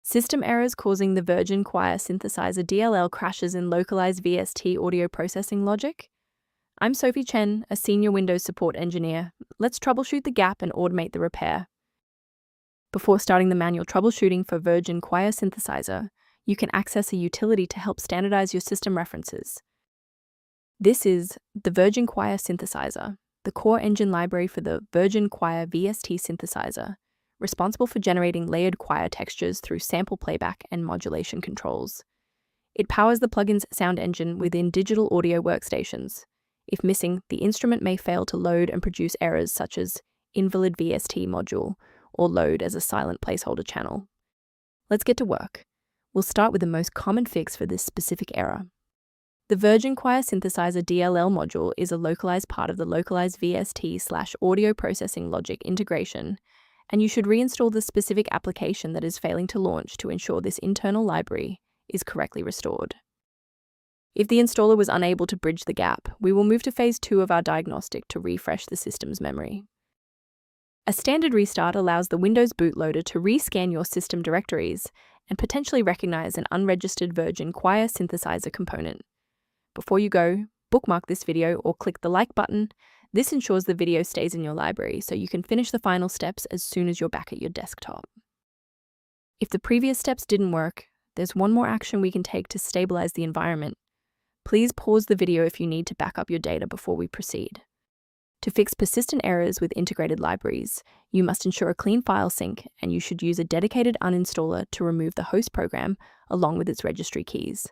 System errors causing the Virgin-Choir synthesizer DLL crashes in Localized VST audio processing logic? I'm Sophie Chen, a senior Windows support engineer. Let's troubleshoot the gap and automate the repair. Before starting the manual troubleshooting for Virgin-Choir synthesizer, you can access a utility to help standardize your system references. This is the Virgin-Choir synthesizer, the core engine library for the Virgin-Choir VST synthesizer, responsible for generating layered choir textures through sample playback and modulation controls. It powers the plugin's sound engine within digital audio workstations. If missing, the instrument may fail to load and produce errors such as Invalid VST module or load as a silent placeholder channel. Let's get to work. We'll start with the most common fix for this specific error. The Virgin-Choir synthesizer DLL module is a localized part of the Localized VST/audio processing logic integration, and you should reinstall the specific application that is failing to launch to ensure this internal library is correctly restored. If the installer was unable to bridge the gap, we will move to phase 2 of our diagnostic to refresh the system's memory. A standard restart allows the Windows bootloader to rescan your system directories and potentially recognize an unregistered Virgin-Choir synthesizer component. Before you go, bookmark this video or click the like button. This ensures the video stays in your library so you can finish the final steps as soon as you're back at your desktop. If the previous steps didn't work, there's one more action we can take to stabilize the environment. Please pause the video if you need to back up your data before we proceed. To fix persistent errors with integrated libraries, you must ensure a clean file sync, and you should use a dedicated uninstaller to remove the host program along with its registry keys.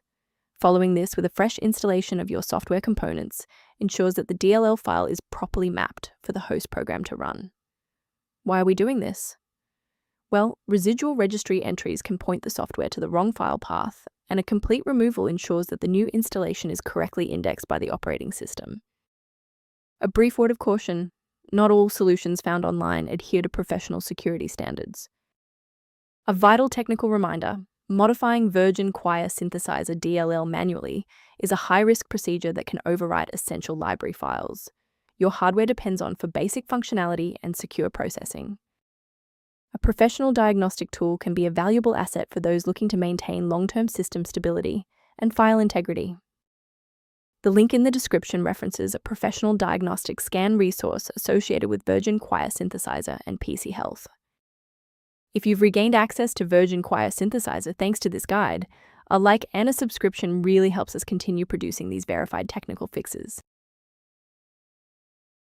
Following this with a fresh installation of your software components ensures that the DLL file is properly mapped for the host program to run. Why are we doing this? Well, residual registry entries can point the software to the wrong file path, and a complete removal ensures that the new installation is correctly indexed by the operating system. A brief word of caution: not all solutions found online adhere to professional security standards. A vital technical reminder: modifying Virgin-Choir synthesizer DLL manually is a high-risk procedure that can overwrite essential library files your hardware depends on for basic functionality and secure processing. A professional diagnostic tool can be a valuable asset for those looking to maintain long-term system stability and file integrity. The link in the description references a professional diagnostic scan resource associated with Virgin-Choir synthesizer and PC health. If you've regained access to Virgin-Choir synthesizer thanks to this guide, a like and a subscription really helps us continue producing these verified technical fixes.